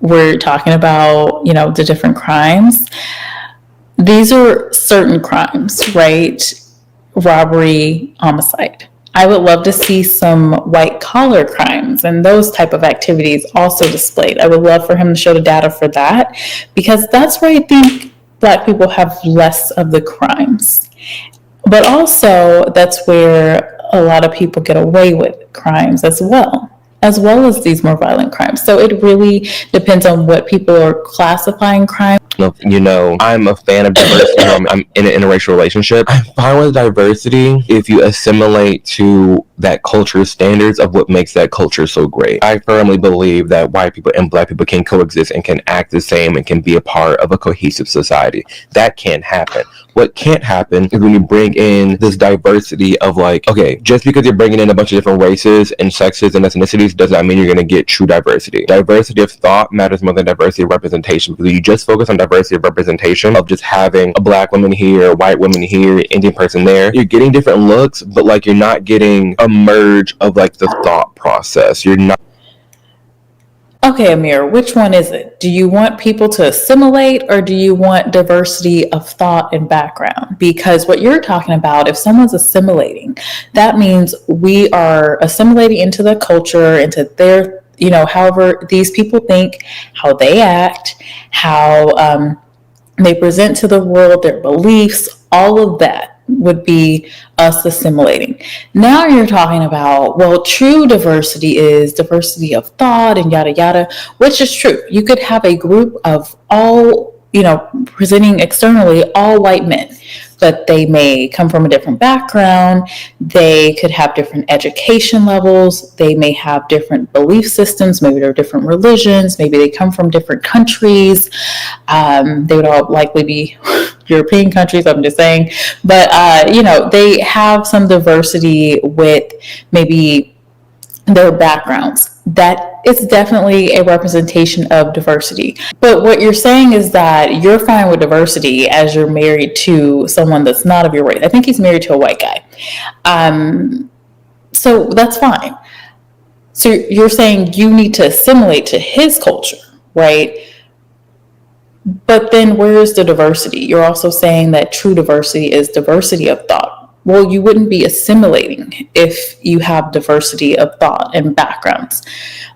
we're talking about, the different crimes, these are certain crimes, right? Robbery, homicide. I would love to see some white collar crimes and those type of activities also displayed. I would love for him to show the data for that, because that's where I think Black people have less of the crimes. But also that's where a lot of people get away with crimes as well as these more violent crimes. So it really depends on what people are classifying crime. I'm a fan of diversity. I'm in an interracial relationship. I'm fine with diversity if you assimilate to that culture's standards of what makes that culture so great. I firmly believe that white people and Black people can coexist and can act the same and can be a part of a cohesive society. That can happen. What can't happen is when you bring in this diversity of just because you're bringing in a bunch of different races and sexes and ethnicities does not mean you're going to get true diversity. Diversity of thought matters more than diversity of representation, because you just focus on diversity of representation of just having a Black woman here, a white woman here, Indian person there. You're getting different looks, but you're not getting a merge of the thought process. You're not. Okay, Amir, which one is it? Do you want people to assimilate, or do you want diversity of thought and background? Because what you're talking about, if someone's assimilating, that means we are assimilating into the culture, into their, however these people think, how they act, how they present to the world, their beliefs, all of that would be us assimilating. Now you're talking about, true diversity is diversity of thought and yada yada, which is true. You could have a group of all, presenting externally all white men, but they may come from a different background. They could have different education levels. They may have different belief systems. Maybe they're different religions. Maybe they come from different countries. They would all likely be European countries, I'm just saying. But, they have some diversity with maybe their backgrounds. That is definitely a representation of diversity. But what you're saying is that you're fine with diversity as you're married to someone that's not of your race. I think he's married to a white guy. So that's fine. So you're saying you need to assimilate to his culture, right? But then where's the diversity? You're also saying that true diversity is diversity of thought. Well, you wouldn't be assimilating if you have diversity of thought and backgrounds.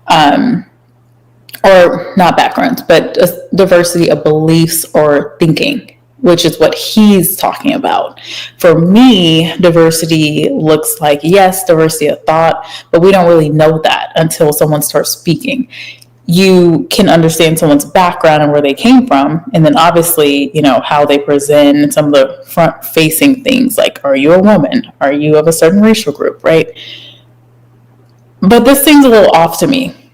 Or not backgrounds, but diversity of beliefs or thinking, which is what he's talking about. For me, diversity looks like, yes, diversity of thought, but we don't really know that until someone starts speaking. You can understand someone's background and where they came from, and then obviously, how they present and some of the front-facing things, like, are you a woman? Are you of a certain racial group, right? But this seems a little off to me.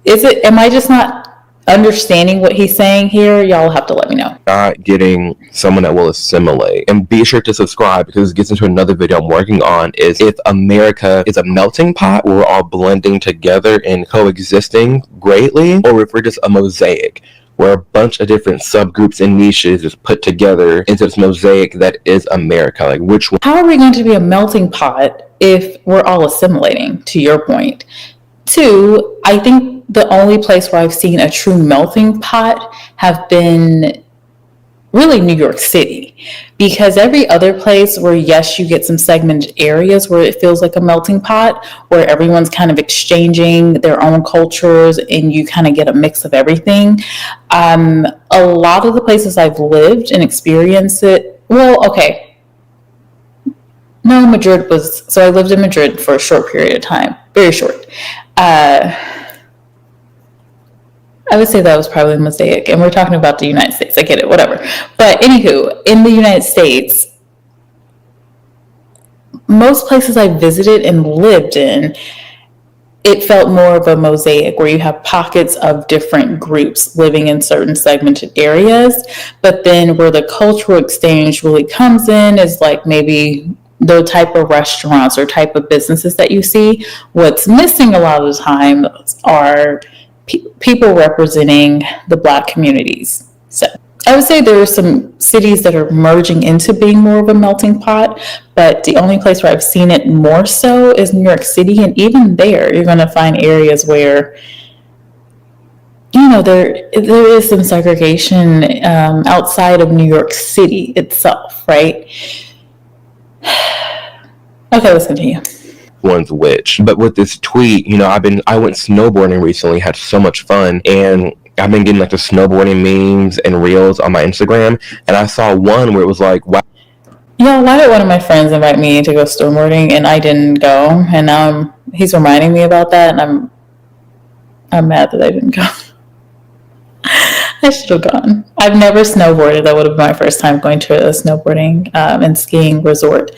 Am I just not understanding what he's saying here? Y'all have to let me know. Not getting someone that will assimilate. And be sure to subscribe, because it gets into another video I'm working on, is if America is a melting pot where we're all blending together and coexisting greatly, or if we're just a mosaic where a bunch of different subgroups and niches is put together into this mosaic that is America. Which one? How are we going to be a melting pot if we're all assimilating, to your point? Two, I think the only place where I've seen a true melting pot have been really New York City, because every other place where, yes, you get some segmented areas where it feels like a melting pot, where everyone's kind of exchanging their own cultures and you kind of get a mix of everything. A lot of the places I've lived and experienced it, Madrid so I lived in Madrid for a short period of time, very short. I would say that was probably a mosaic, and we're talking about the United States. I get it, whatever. But anywho, in the United States, most places I visited and lived in, it felt more of a mosaic where you have pockets of different groups living in certain segmented areas. But then where the cultural exchange really comes in is like maybe the type of restaurants or type of businesses that you see. What's missing a lot of the time are people representing the Black communities. So I would say there are some cities that are merging into being more of a melting pot, but the only place where I've seen it more so is New York City. And even there, you're going to find areas where there is some segregation outside of New York City itself, right? Okay, let's continue. One's which. But with this tweet, I went snowboarding recently, had so much fun, and I've been getting like the snowboarding memes and reels on my Instagram, and I saw one where it was like, wow. Why did one of my friends invite me to go snowboarding and I didn't go? And now he's reminding me about that, and I'm mad that I didn't go. I should have gone. I've never snowboarded. That would have been my first time going to a snowboarding and skiing resort.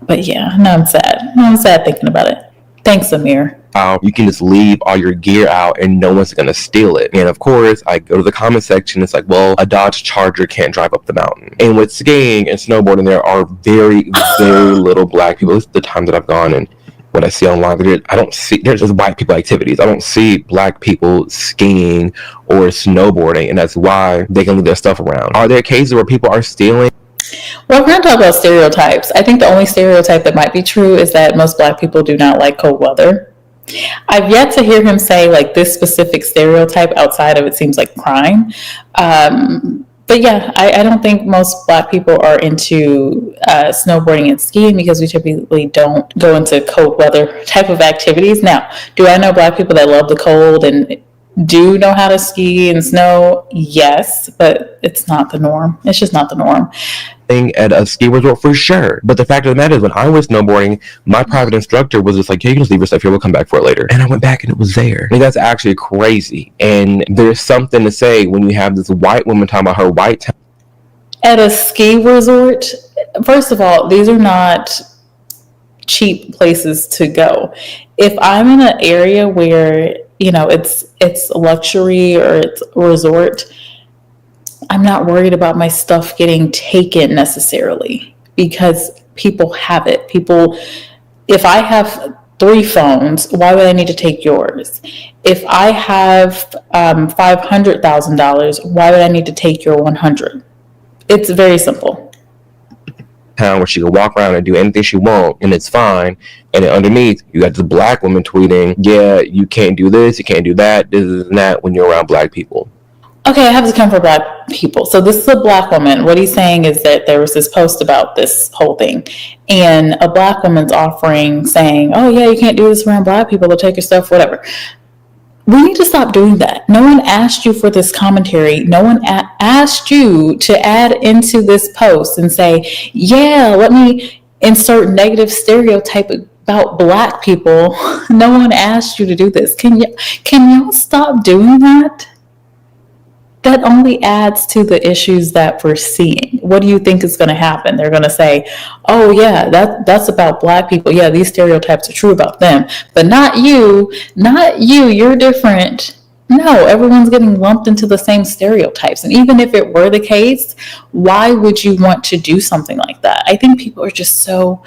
But yeah, now I'm sad. I'm sad thinking about it. Thanks, Amir. You can just leave all your gear out and no one's going to steal it. And of course, I go to the comment section. It's like, well, a Dodge Charger can't drive up the mountain. And with skiing and snowboarding, there are very, very little black people. This is the time that I've gone, and what I see online, there's just white people activities. I don't see black people skiing or snowboarding, and that's why they can leave their stuff around. Are there cases where people are stealing? Well, we're going to talk about stereotypes. I think the only stereotype that might be true is that most black people do not like cold weather. I've yet to hear him say like this specific stereotype outside of, it seems like, crime. But yeah, I don't think most black people are into snowboarding and skiing because we typically don't go into cold weather type of activities. Now, do I know black people that love the cold and do know how to ski and snow? Yes, but it's not the norm. It's just not the norm. At a ski resort for sure. But the fact of the matter is, when I was snowboarding, my private instructor was just like, "Hey, you can just leave your stuff here, we'll come back for it later." And I went back and it was there. I mean, that's actually crazy. And there's something to say when you have this white woman talking about her white town. At a ski resort, first of all, these are not cheap places to go. If I'm in an area where, it's luxury or it's a resort, I'm not worried about my stuff getting taken necessarily because people have it. If I have 3 phones, why would I need to take yours? If I have $500,000, why would I need to take your 100? It's very simple. Town where she can walk around and do anything she wants and it's fine, and then underneath you got this black woman tweeting, yeah, you can't do this, you can't do that, this and that when you're around black people. Okay, I have to come for black people. So this is a black woman. What he's saying is that there was this post about this whole thing, and a black woman's offering, saying, oh yeah, you can't do this around black people, they'll take your stuff, whatever. We need to stop doing that. No one asked you for this commentary. No one asked you to add into this post and say, yeah, let me insert negative stereotype about black people. No one asked you to do this. Can y'all stop doing that? That only adds to the issues that we're seeing. What do you think is going to happen? They're going to say, oh yeah, that's about black people. Yeah, these stereotypes are true about them, but not you, you're different. No, everyone's getting lumped into the same stereotypes. And even if it were the case, why would you want to do something like that? I think people are just so,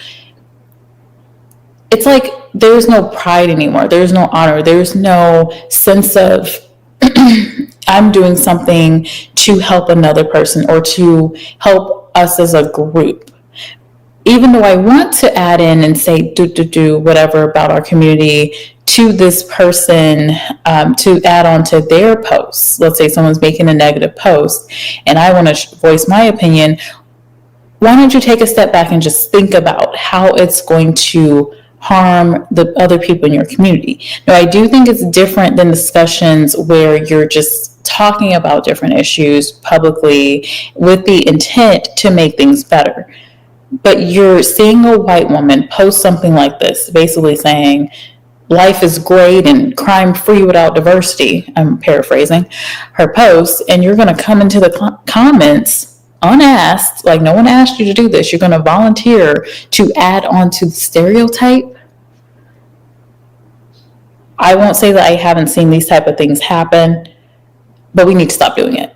it's like there's no pride anymore. There's no honor. There's no sense of, I'm doing something to help another person or to help us as a group. Even though I want to add in and say do whatever about our community to this person, to add on to their posts. Let's say someone's making a negative post and I want to voice my opinion. Why don't you take a step back and just think about how it's going to harm the other people in your community? Now, I do think it's different than discussions where you're just talking about different issues publicly with the intent to make things better. But you're seeing a white woman post something like this, basically saying life is great and crime free without diversity. I'm paraphrasing her post, and you're going to come into the comments unasked, like no one asked you to do this. You're going to volunteer to add on to the stereotype. I won't say that I haven't seen these type of things happen, but we need to stop doing it.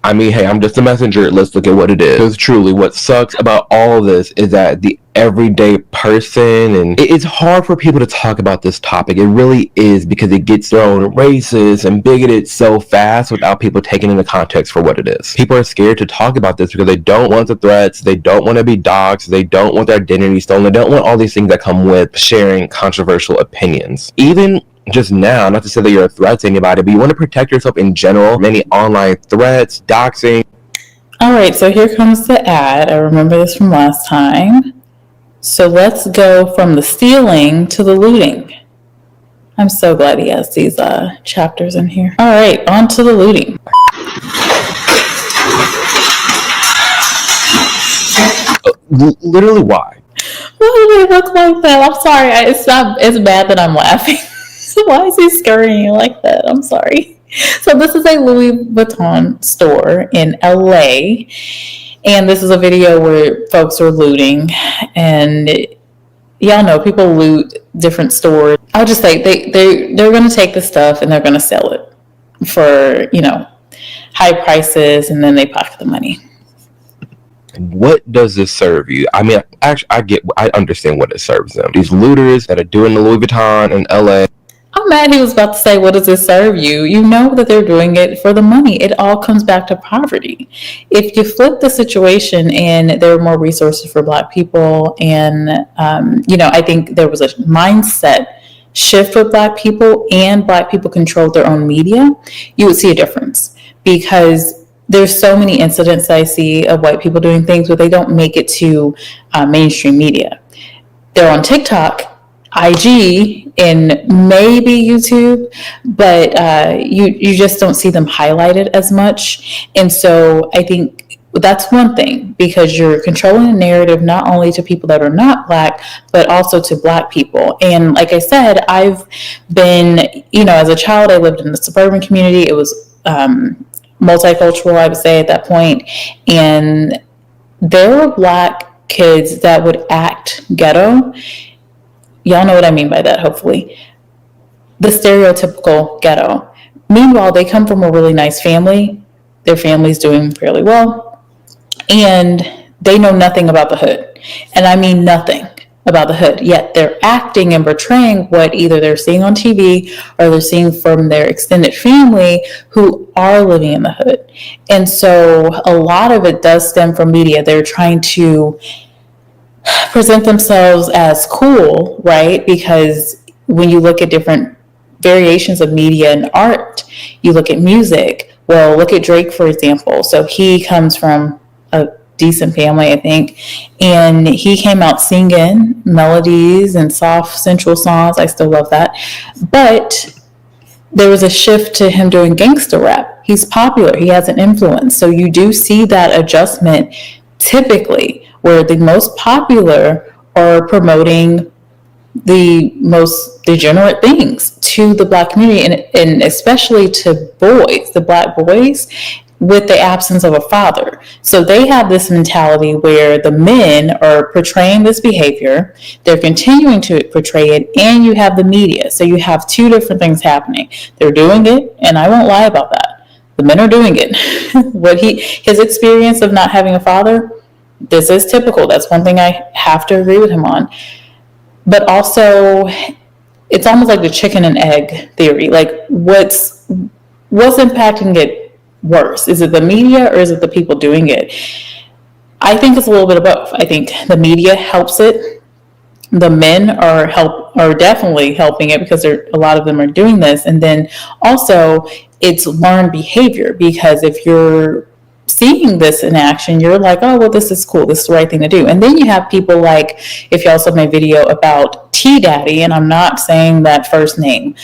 I mean, hey, I'm just a messenger. Let's look at what it is. Because truly, what sucks about all of this is that the everyday person, and it's hard for people to talk about this topic. It really is, because it gets thrown racist and bigoted so fast without people taking into context for what it is. People are scared to talk about this because they don't want the threats, they don't want to be doxxed, they don't want their identity stolen, they don't want all these things that come with sharing controversial opinions. Even just now, not to say that you're a threat to anybody, but you want to protect yourself in general from any online threats, doxing. All right, so here comes the ad. I remember this from last time. So let's go from the stealing to the looting. I'm so glad he has these chapters in here. All right, on to the looting. Literally, why? Why do they look like that? I'm sorry. It's bad that I'm laughing. Why is he scurrying like that? I'm sorry. So this is a Louis Vuitton store in LA. And this is a video where folks are looting. And y'all know people loot different stores. I'll just say they're going to take the stuff and they're going to sell it for, high prices. And then they pocket the money. What does this serve you? I mean, actually, I understand what it serves them. These looters that are doing the Louis Vuitton in LA. I'm mad he was about to say, what does this serve you? You know that they're doing it for the money. It all comes back to poverty. If you flip the situation and there are more resources for Black people, and, I think there was a mindset shift with Black people and Black people controlled their own media, you would see a difference. Because there's so many incidents I see of white people doing things, but they don't make it to mainstream media. They're on TikTok, IG, and maybe YouTube, but you just don't see them highlighted as much. And so I think that's one thing, because you're controlling the narrative not only to people that are not Black, but also to Black people. And like I said, I've been, as a child, I lived in the suburban community. It was multicultural, I would say, at that point. And there were Black kids that would act ghetto. Y'all know what I mean by that, hopefully. The stereotypical ghetto. Meanwhile, they come from a really nice family. Their family's doing fairly well. And they know nothing about the hood. And I mean nothing about the hood. Yet they're acting and portraying what either they're seeing on TV or they're seeing from their extended family who are living in the hood. And so a lot of it does stem from media. They're trying to present themselves as cool, right? Because when you look at different variations of media and art, you look at music. Well, look at Drake, for example. So he comes from a decent family, I think, and he came out singing melodies and soft, sensual songs. I still love that. But there was a shift to him doing gangster rap. He's popular. He has an influence. So you do see that adjustment typically, where the most popular are promoting the most degenerate things to the Black community, and especially to boys, the Black boys, with the absence of a father. So they have this mentality where the men are portraying this behavior, they're continuing to portray it, and you have the media. So you have two different things happening. They're doing it, and I won't lie about that. The men are doing it. His experience of not having a father, this is typical. That's one thing I have to agree with him on. But also, it's almost like the chicken and egg theory. Like, what's impacting it worse? Is it the media or is it the people doing it? I think it's a little bit of both. I think the media helps it. The men are definitely helping it because a lot of them are doing this. And then also, it's learned behavior, because if you're seeing this in action, you're like, oh, well, this is cool. This is the right thing to do. And then you have people like, if y'all saw my video about T Daddy, and I'm not saying that first name,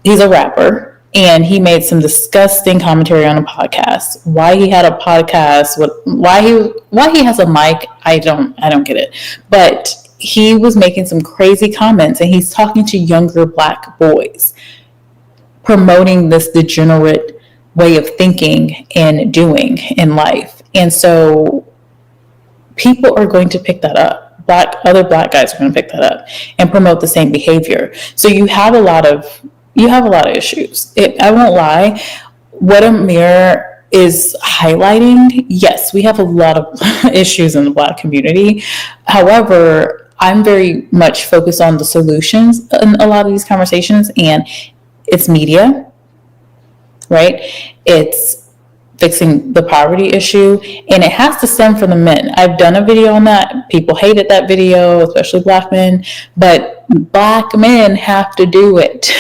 he's a rapper, and he made some disgusting commentary on a podcast. Why he had a podcast, why he has a mic, I don't get it. But he was making some crazy comments, and he's talking to younger Black boys, promoting this degenerate way of thinking and doing in life. And so people are going to pick that up. Other Black guys are going to pick that up and promote the same behavior. So you have a lot of issues. I won't lie. What Amir is highlighting, yes, we have a lot of issues in the Black community. However, I'm very much focused on the solutions in a lot of these conversations, and it's media, right? It's fixing the poverty issue, and it has to stem from the men. I've done a video on that. People hated that video, especially Black men, but Black men have to do it.